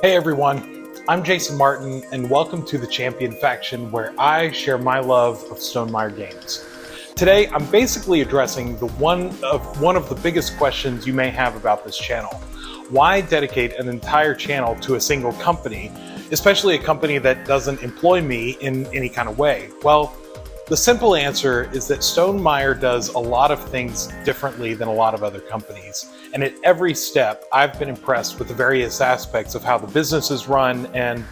Hey everyone, I'm Jason Martin and welcome to the Champion Faction, where I share my love of Stonemaier games. Today I'm basically addressing one of the biggest questions you may have about this channel. Why dedicate an entire channel to a single company, especially a company that doesn't employ me in any kind of way? Well, the simple answer is that Stonemaier does a lot of things differently than a lot of other companies. And at every step, I've been impressed with the various aspects of how the business is run and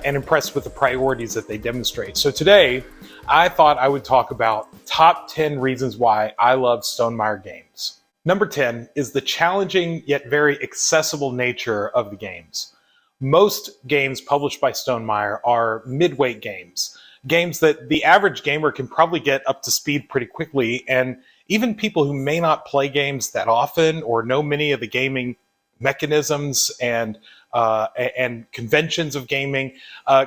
impressed with the priorities that they demonstrate. So today, I thought I would talk about top 10 reasons why I love Stonemaier games. Number 10 is the challenging yet very accessible nature of the games. Most games published by Stonemaier are mid-weight games that the average gamer can probably get up to speed pretty quickly, and even people who may not play games that often or know many of the gaming mechanisms and conventions of gaming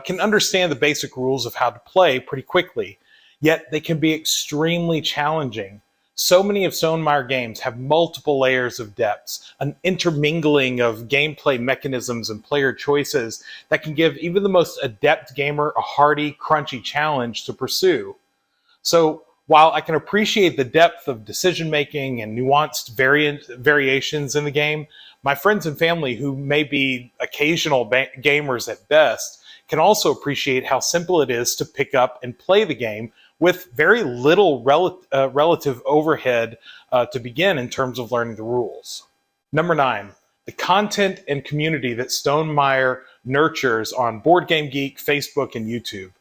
can understand the basic rules of how to play pretty quickly. Yet they can be extremely challenging. So many of Stonemaier games have multiple layers of depths, an intermingling of gameplay mechanisms and player choices that can give even the most adept gamer a hardy, crunchy challenge to pursue. So while I can appreciate the depth of decision-making and nuanced variations in the game, my friends and family who may be occasional gamers at best can also appreciate how simple it is to pick up and play the game with very little relative overhead to begin in terms of learning the rules. Number 9, the content and community that Stonemaier nurtures on Board Game Geek, Facebook, and YouTube.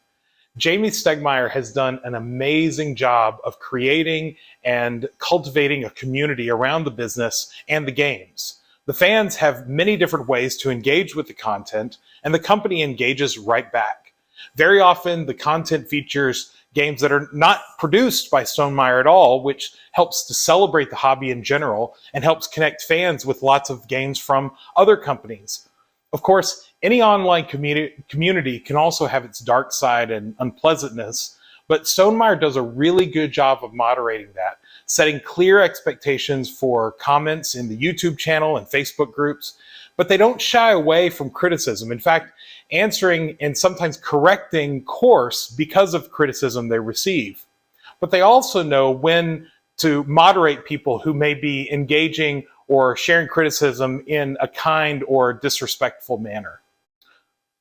Jamie Stegmaier has done an amazing job of creating and cultivating a community around the business and the games. The fans have many different ways to engage with the content, and the company engages right back. Very often, the content features games that are not produced by Stonemaier at all, which helps to celebrate the hobby in general and helps connect fans with lots of games from other companies. Of course, any online community can also have its dark side and unpleasantness, but Stonemaier does a really good job of moderating that, setting clear expectations for comments in the YouTube channel and Facebook groups, but they don't shy away from criticism. In fact, answering and sometimes correcting course because of criticism they receive. But they also know when to moderate people who may be engaging or sharing criticism in a kind or disrespectful manner.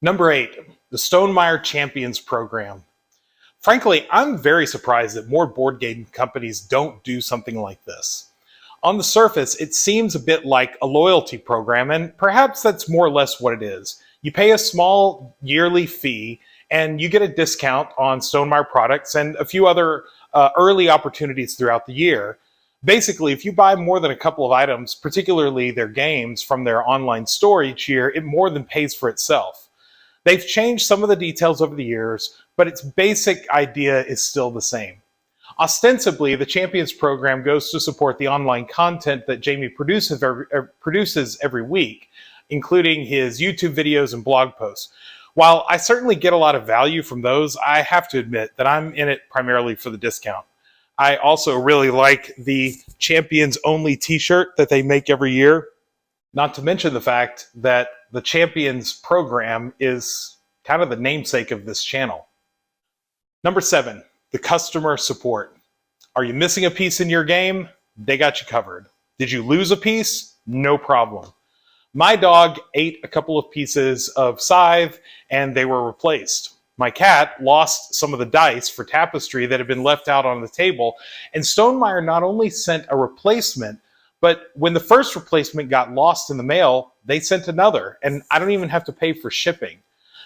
Number 8, the Stonemaier Champions program. Frankly, I'm very surprised that more board game companies don't do something like this. On the surface, it seems a bit like a loyalty program, and perhaps that's more or less what it is. You pay a small yearly fee, and you get a discount on Stonemaier products and a few other early opportunities throughout the year. Basically, if you buy more than a couple of items, particularly their games, from their online store each year, it more than pays for itself. They've changed some of the details over the years, but its basic idea is still the same. Ostensibly, the Champions program goes to support the online content that Jamie produces every week, including his YouTube videos and blog posts. While I certainly get a lot of value from those, I have to admit that I'm in it primarily for the discount. I also really like the Champions Only t-shirt that they make every year, not to mention the fact that the Champions program is kind of the namesake of this channel. Number 7, the customer support. Are you missing a piece in your game? They got you covered. Did you lose a piece? No problem. My dog ate a couple of pieces of scythe and they were replaced. My cat lost some of the dice for tapestry that had been left out on the table, and Stonemaier not only sent a replacement, but when the first replacement got lost in the mail, they sent another, and I don't even have to pay for shipping.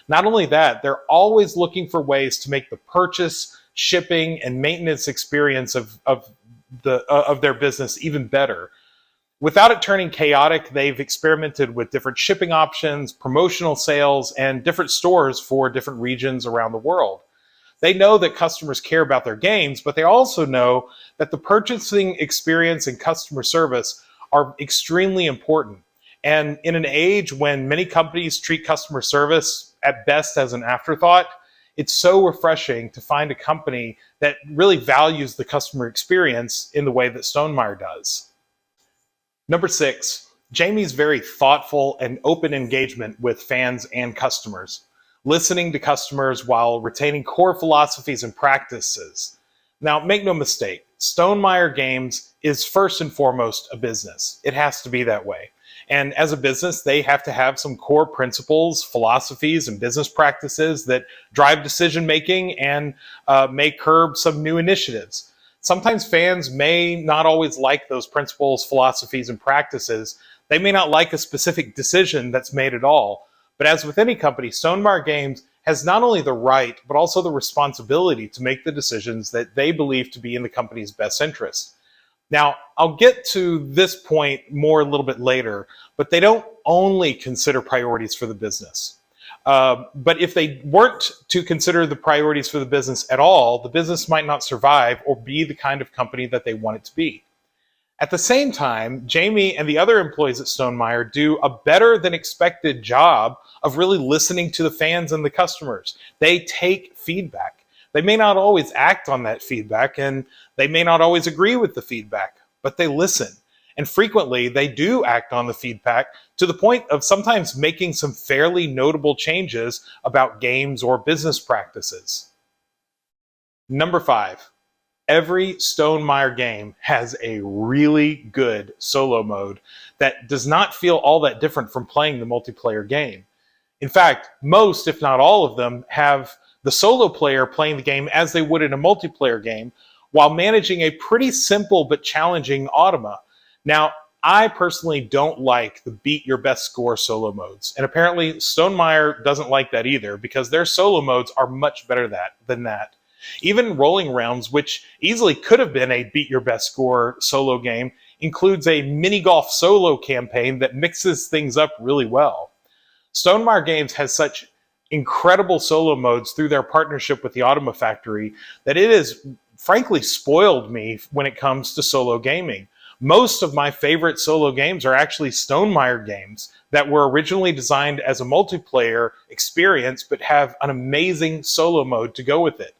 Not only that, they're always looking for ways to make the purchase, shipping, and maintenance experience of their business even better. Without it turning chaotic, they've experimented with different shipping options, promotional sales, and different stores for different regions around the world. They know that customers care about their games, but they also know that the purchasing experience and customer service are extremely important. And in an age when many companies treat customer service at best as an afterthought, it's so refreshing to find a company that really values the customer experience in the way that Stonemaier does. Number 6, Jamie's very thoughtful and open engagement with fans and customers, listening to customers while retaining core philosophies and practices. Now, make no mistake, Stonemaier Games is first and foremost a business. It has to be that way. And as a business, they have to have some core principles, philosophies, and business practices that drive decision making and may curb some new initiatives. Sometimes fans may not always like those principles, philosophies, and practices. They may not like a specific decision that's made at all. But as with any company, Stonemaier Games has not only the right, but also the responsibility to make the decisions that they believe to be in the company's best interest. Now, I'll get to this point more a little bit later, but they don't only consider priorities for the business. But if they weren't to consider the priorities for the business at all, the business might not survive or be the kind of company that they want it to be. At the same time, Jamie and the other employees at Stonemaier do a better than expected job of really listening to the fans and the customers. They take feedback. They may not always act on that feedback, and they may not always agree with the feedback, but they listen. And frequently, they do act on the feedback to the point of sometimes making some fairly notable changes about games or business practices. Number 5. Every Stonemaier game has a really good solo mode that does not feel all that different from playing the multiplayer game. In fact, most, if not all of them, have the solo player playing the game as they would in a multiplayer game while managing a pretty simple but challenging automa. Now, I personally don't like the beat your best score solo modes, and apparently Stonemaier doesn't like that either because their solo modes are much better than that. Even Rolling Realms, which easily could have been a beat your best score solo game, includes a mini golf solo campaign that mixes things up really well. Stonemaier Games has such incredible solo modes through their partnership with the Automa Factory that it has frankly spoiled me when it comes to solo gaming. Most of my favorite solo games are actually Stonemaier games that were originally designed as a multiplayer experience but have an amazing solo mode to go with it.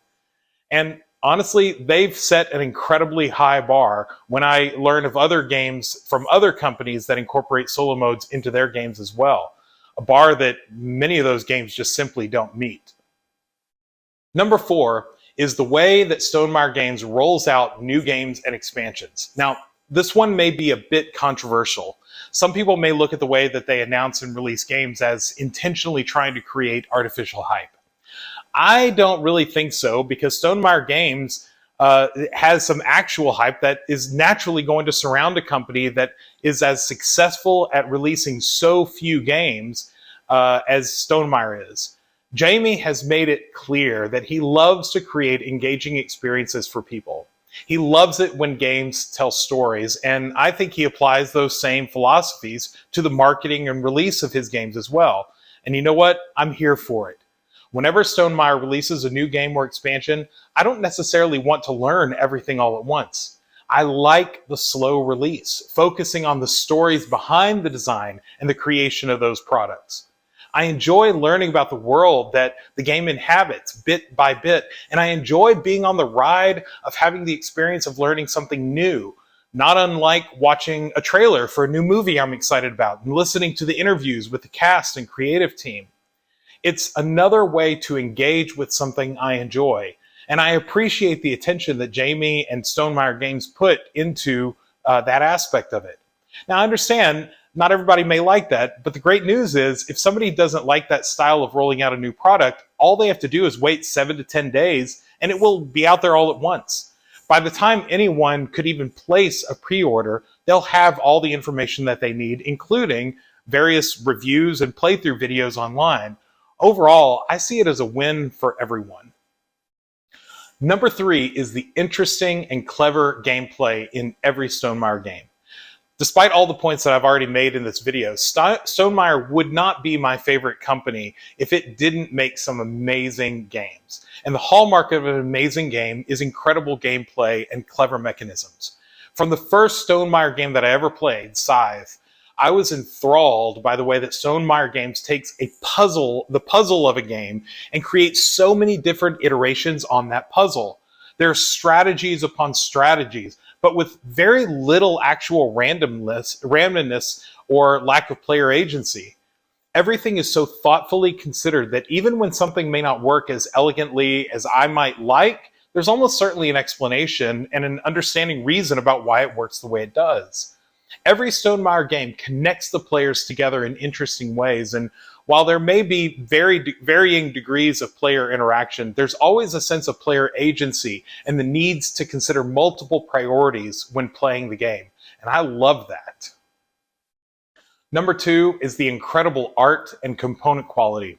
And honestly, they've set an incredibly high bar when I learn of other games from other companies that incorporate solo modes into their games as well. A bar that many of those games just simply don't meet. Number 4 is the way that Stonemaier Games rolls out new games and expansions. Now, this one may be a bit controversial. Some people may look at the way that they announce and release games as intentionally trying to create artificial hype. I don't really think so because Stonemaier Games has some actual hype that is naturally going to surround a company that is as successful at releasing so few games as Stonemaier is. Jamie has made it clear that he loves to create engaging experiences for people. He loves it when games tell stories, and I think he applies those same philosophies to the marketing and release of his games as well. And you know what? I'm here for it. Whenever Stonemaier releases a new game or expansion, I don't necessarily want to learn everything all at once. I like the slow release, focusing on the stories behind the design and the creation of those products. I enjoy learning about the world that the game inhabits bit by bit, and I enjoy being on the ride of having the experience of learning something new, not unlike watching a trailer for a new movie I'm excited about and listening to the interviews with the cast and creative team. It's another way to engage with something I enjoy, and I appreciate the attention that Jamie and Stonemaier Games put into that aspect of it. Now, I understand not everybody may like that, but the great news is if somebody doesn't like that style of rolling out a new product, all they have to do is wait 7 to 10 days, and it will be out there all at once. By the time anyone could even place a pre-order, they'll have all the information that they need, including various reviews and playthrough videos online. Overall, I see it as a win for everyone. Number 3 is the interesting and clever gameplay in every Stonemaier game. Despite all the points that I've already made in this video, Stonemaier would not be my favorite company if it didn't make some amazing games. And the hallmark of an amazing game is incredible gameplay and clever mechanisms. From the first Stonemaier game that I ever played, Scythe, I was enthralled by the way that Stonemaier Games takes the puzzle of a game, and creates so many different iterations on that puzzle. There are strategies upon strategies, but with very little actual randomness or lack of player agency. Everything is so thoughtfully considered that even when something may not work as elegantly as I might like, there's almost certainly an explanation and an understanding reason about why it works the way it does. Every Stonemaier game connects the players together in interesting ways, and while there may be varying degrees of player interaction, there's always a sense of player agency and the needs to consider multiple priorities when playing the game, and I love that. Number 2 is the incredible art and component quality.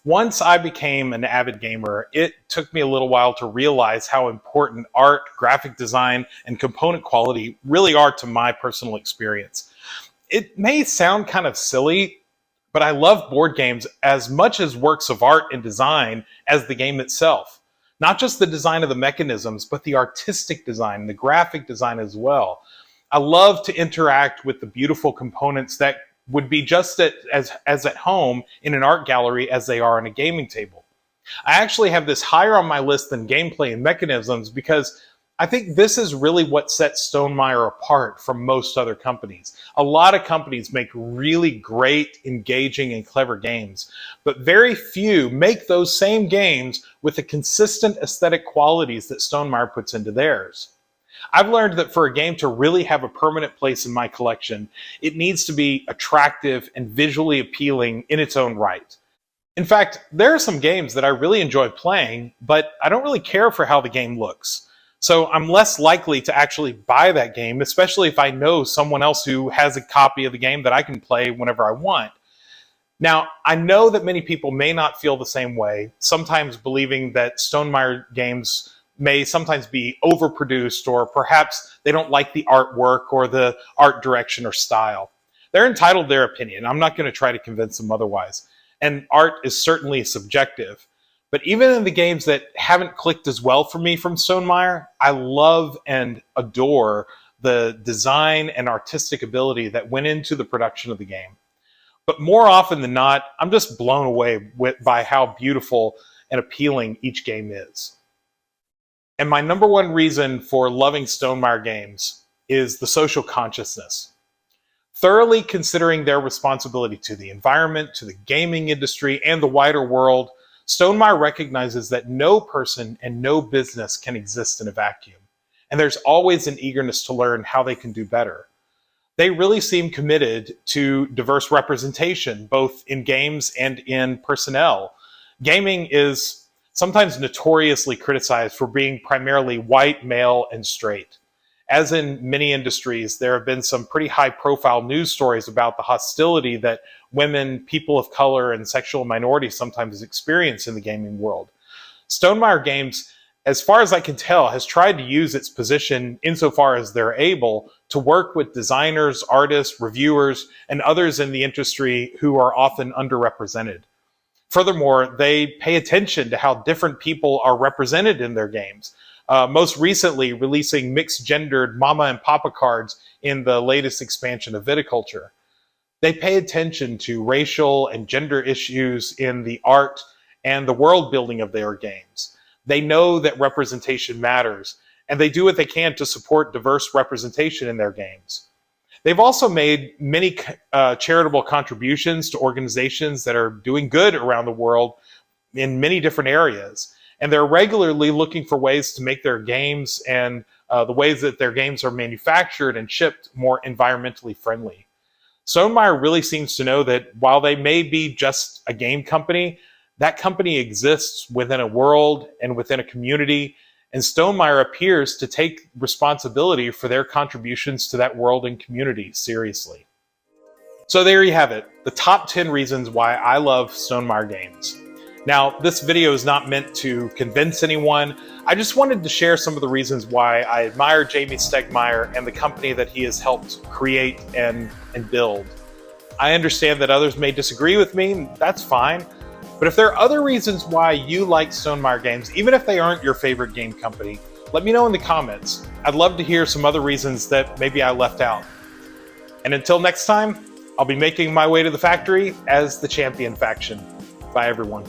Once I became an avid gamer, it took me a little while to realize how important art, graphic design, and component quality really are to my personal experience. It may sound kind of silly, but I love board games as much as works of art and design as the game itself. Not just the design of the mechanisms, but the artistic design, the graphic design as well. I love to interact with the beautiful components that would be just as at home in an art gallery as they are on a gaming table. I actually have this higher on my list than gameplay and mechanisms because I think this is really what sets Stonemaier apart from most other companies. A lot of companies make really great, engaging, and clever games, but very few make those same games with the consistent aesthetic qualities that Stonemaier puts into theirs. I've learned that for a game to really have a permanent place in my collection, it needs to be attractive and visually appealing in its own right. In fact, there are some games that I really enjoy playing, but I don't really care for how the game looks. So I'm less likely to actually buy that game, especially if I know someone else who has a copy of the game that I can play whenever I want. Now, I know that many people may not feel the same way, sometimes believing that Stonemaier games may sometimes be overproduced, or perhaps they don't like the artwork or the art direction or style. They're entitled to their opinion. I'm not going to try to convince them otherwise. And art is certainly subjective. But even in the games that haven't clicked as well for me from Stonemaier, I love and adore the design and artistic ability that went into the production of the game. But more often than not, I'm just blown away by how beautiful and appealing each game is. And my number one reason for loving Stonemaier games is the social consciousness. Thoroughly considering their responsibility to the environment, to the gaming industry, and the wider world, Stonemaier recognizes that no person and no business can exist in a vacuum. And there's always an eagerness to learn how they can do better. They really seem committed to diverse representation, both in games and in personnel. Gaming is sometimes notoriously criticized for being primarily white, male, and straight. As in many industries, there have been some pretty high-profile news stories about the hostility that women, people of color, and sexual minorities sometimes experience in the gaming world. Stonemaier Games, as far as I can tell, has tried to use its position insofar as they're able to work with designers, artists, reviewers, and others in the industry who are often underrepresented. Furthermore, they pay attention to how different people are represented in their games. Most recently, releasing mixed-gendered Mama and Papa cards in the latest expansion of Viticulture. They pay attention to racial and gender issues in the art and the world building of their games. They know that representation matters, and they do what they can to support diverse representation in their games. They've also made many charitable contributions to organizations that are doing good around the world in many different areas. And they're regularly looking for ways to make their games and the ways that their games are manufactured and shipped more environmentally friendly. Stonemaier really seems to know that while they may be just a game company, that company exists within a world and within a community, and Stonemaier appears to take responsibility for their contributions to that world and community seriously. So there you have it, the top 10 reasons why I love Stonemaier games. Now, this video is not meant to convince anyone. I just wanted to share some of the reasons why I admire Jamey Stegmaier and the company that he has helped create and build. I understand that others may disagree with me, that's fine. But if there are other reasons why you like Stonemaier games, even if they aren't your favorite game company, let me know in the comments. I'd love to hear some other reasons that maybe I left out. And until next time, I'll be making my way to the factory as the champion faction. Bye, everyone.